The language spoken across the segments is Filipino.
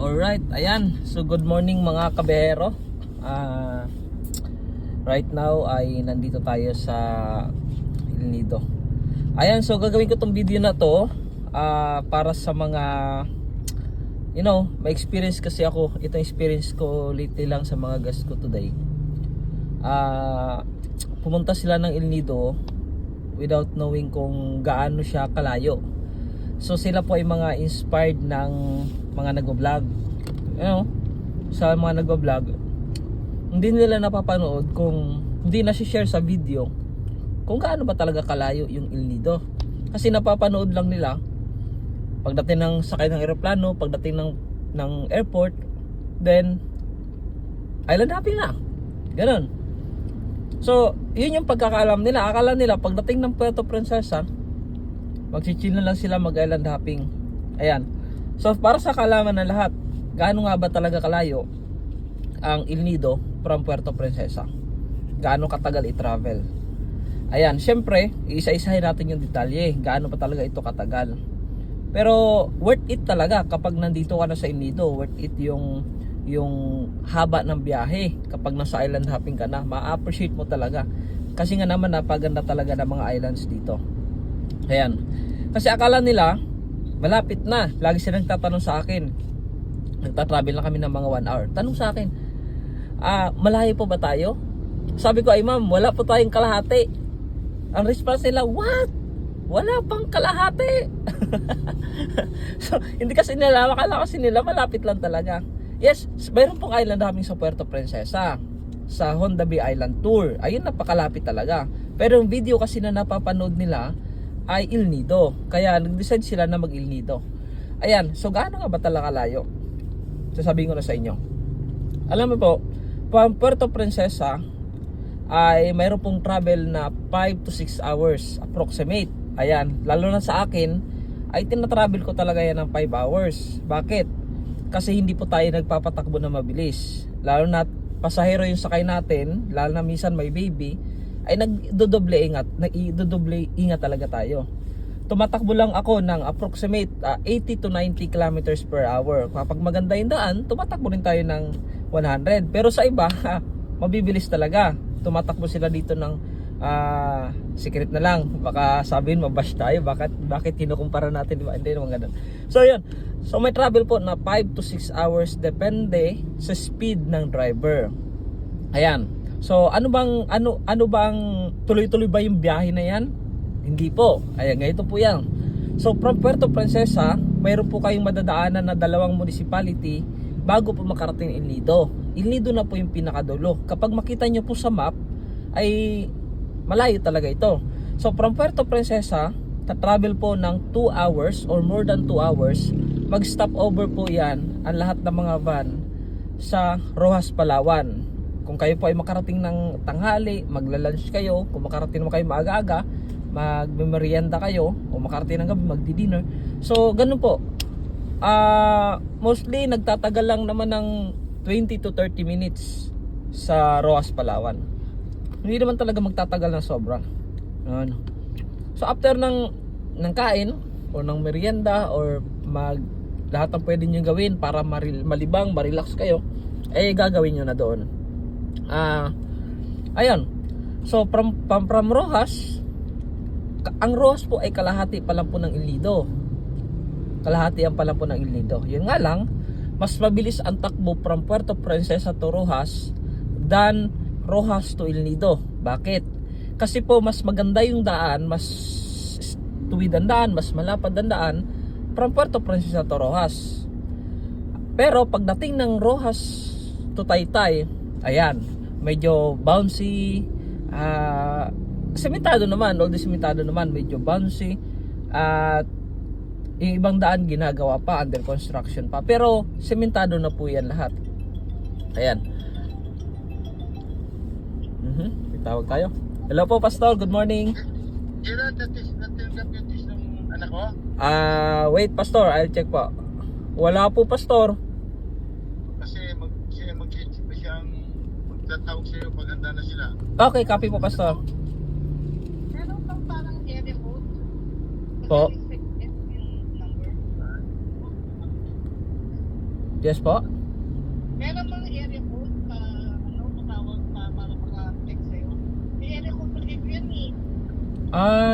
Alright, ayan. So good morning mga kabehero. Right now ay nandito tayo sa El Nido. Ayan, so gagawin ko tong video na to para sa mga may experience kasi ako. Itong experience ko lately lang sa mga guests ko today. Pumunta sila ng El Nido without knowing kung gaano siya kalayo. So sila po ay mga inspired ng mga nagvo-vlog. Sa mga nagvo-vlog, hindi nila napapanood kung hindi na share sa video kung gaano ba talaga kalayo yung El Nido. Kasi napapanood lang nila pagdating ng sakay ng eroplano, pagdating ng airport, then island hopping na. Ganon. So, yun yung pagkakaalam nila. Akala nila pagdating ng Puerto Princesa, magchichill na lang sila, mag-island hopping. Ayan. So, para sa kaalaman ng lahat, gaano nga ba talaga kalayo ang El Nido from Puerto Princesa? Gaano katagal i-travel? Ayan, syempre, isa-isahin natin yung detalye. Gaano pa talaga ito katagal? Pero, worth it talaga kapag nandito ka na sa El Nido. Worth it yung haba ng biyahe. Kapag nasa island hopping ka na, ma-appreciate mo talaga. Kasi nga naman, napaganda talaga ng mga islands dito. Ayan. Kasi akala nila malapit na. Lagi silang nagtatanong sa akin. Nagta-travel na kami ng mga 1 hour. Tanong sa akin, malayo po ba tayo? Sabi ko, ay ma'am, wala po tayong kalahati. Ang response nila, what? Wala pang kalahati. So, hindi kasi nila, akala kasi nila malapit lang talaga. Yes, mayroon pong island hopping sa Puerto Princesa, sa Honda Bay Island Tour. Ayun, napakalapit talaga. Pero yung video kasi na napapanood nila ay El Nido. Kaya nag-decide sila na mag-El Nido. Ayan, so gaano nga ba talaga kalayo? Sasabihin ko na sa inyo. Alam mo po, from Puerto Princesa ay mayroon pong travel na 5 to 6 hours approximate. Ayan, lalo na sa akin ay tinatravel ko talaga yan ng 5 hours. Bakit? Kasi hindi po tayo nagpapatakbo na mabilis. Lalo na pasahero yung sakay natin, lalo na minsan may baby, ay nagdodoble ingat talaga tayo. Tumatakbo lang ako ng approximate 80 to 90 kilometers per hour. Kapag maganda yung daan, tumatakbo rin tayo ng 100. Pero sa iba, mabibilis talaga. Tumatakbo sila dito ng secret na lang. Baka sabihin mabash tayo. Bakit kinukumpara natin? Diba? Hindi naman ganun. So yun. So may travel po na 5 to 6 hours depende sa speed ng driver. Ayan. So ano bang tuloy-tuloy ba yung biyahe na yan? Hindi po. Ayan, ganito po yan. So from Puerto Princesa, mayroon po kayong madadaanan na 2 municipality bago po makarating El Nido. El Nido na po yung pinakadulo. Kapag makita nyo po sa map, ay malayo talaga ito. So from Puerto Princesa, ta-travel po ng 2 hours or more than 2 hours. Mag-stop over po yan ang lahat ng mga van sa Roxas, Palawan. Kung kayo po ay makarating ng tanghali, magla-lunch kayo. Kung makarating naman kayo maaga-aga, magme-merienda kayo. Kung makarating ng gabi, magdi-dinner. So, ganun po. Mostly, nagtatagal lang naman ng 20 to 30 minutes sa Roxas, Palawan. Hindi naman talaga magtatagal ng sobra. So, after ng kain, o ng merienda, or lahat ng pwede nyo gawin para malibang, marelax kayo, eh gagawin nyo na doon. Ayun. So from Roxas, ang Roxas po ay kalahati pa lang po ng El Nido. Kalahati ang pa lang po ng El Nido. Yun nga lang, mas mabilis ang takbo from Puerto Princesa to Roxas than Roxas to El Nido. Bakit? Kasi po mas maganda yung daan, mas tuwid ang daan, mas malapad ang daan from Puerto Princesa to Roxas. Pero pagdating ng Roxas to Taytay, ayan, medyo bouncy, sementado naman, all the sementado naman, medyo bouncy, at yung ibang daan ginagawa pa, under construction pa, pero sementado na po yan lahat. Ayan. Tawag tayo. Hello po, Pastor, good morning. Natin ng anak ko? Wait, Pastor, I'll check po. Wala po, Pastor. Kasi mag-check pa siyang magtatawag sa'yo pag handa na sila. Okay, copy po, Pastor. Meron bang parang area code? Po. Yung number? Yes po. Meron bang area code patawag para maka-text sa'yo? May area code pa rin yan eh.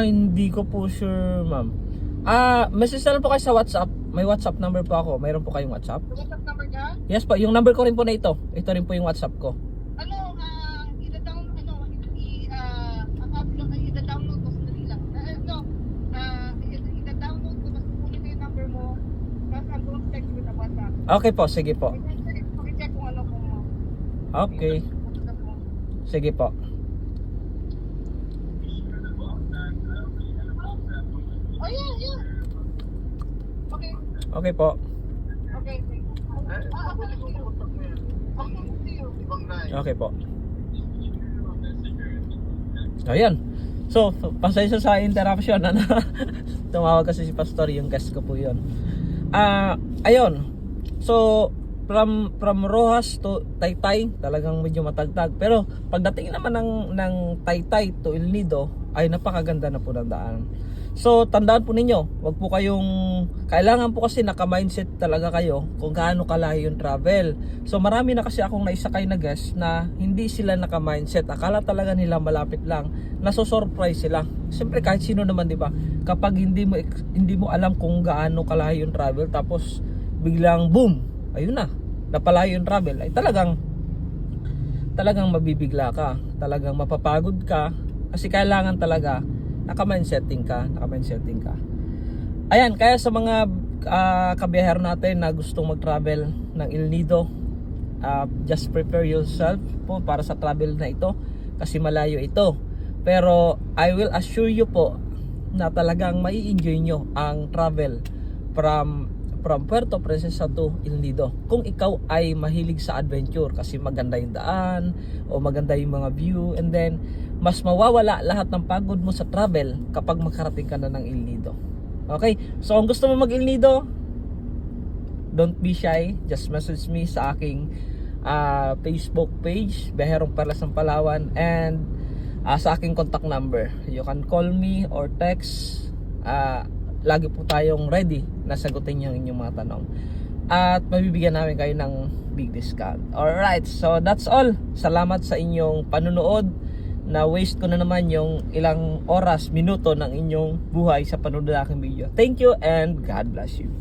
Hindi ko po sure, ma'am. Message na lang po kayo sa WhatsApp. May WhatsApp number po ako. Mayroon po kayong WhatsApp? WhatsApp number ka? Yes po, yung number ko rin po na ito. Ito rin po yung WhatsApp ko. Ida-download ko sa lang. Ida-download ko, tapos kunin mo yung number mo, tapos I'm going to text you with a WhatsApp. Okay po, sige po. Pakicheck kung ano kung Okay, sige po. Oh yeah. Okay. Okay po. Okay. Okay po. Ayan. So, pasensya sa interruption. Tumawag kasi si Pastor, yung guest ko po yun. Ayun. So, from Rojas to Taytay, talagang medyo matagtag. Pero, pagdating naman ng Taytay to El Nido, ay napakaganda na po ng daan. So, tandaan po ninyo, wag po kayong, kailangan po kasi naka-mindset talaga kayo kung gaano kalayo yung travel. So, marami na kasi akong naisakay na guest na hindi sila naka-mindset. Akala talaga nila malapit lang. Naso-surprise sila. Siyempre, kahit sino naman, di ba? Kapag hindi mo alam kung gaano kalayo yung travel, tapos biglang boom, ayun na, napalayo yung travel, ay talagang mabibigla ka. Talagang mapapagod ka kasi kailangan talaga naka-mindsetting ka. Ayan, kaya sa mga kabiyahero natin na gustong mag-travel ng El Nido, just prepare yourself po para sa travel na ito kasi malayo ito. Pero I will assure you po na talagang mai-enjoy nyo ang travel from Puerto Princesa to El Nido kung ikaw ay mahilig sa adventure, kasi maganda yung daan o maganda yung mga view, and then mas mawawala lahat ng pagod mo sa travel kapag makarating ka na ng El Nido. Okay, so kung gusto mo mag El Nido, don't be shy, just message me sa aking Facebook page, Biyaherong Perlas ng Palawan, and sa aking contact number. You can call me or text. Lagi po tayong ready na sagutin yung inyong mga tanong, at mabibigyan namin kayo ng big discount. Alright, so that's all. Salamat sa inyong panunood. Na waste ko na naman yung ilang oras, minuto ng inyong buhay sa panonood ng aking video. Thank you and God bless you.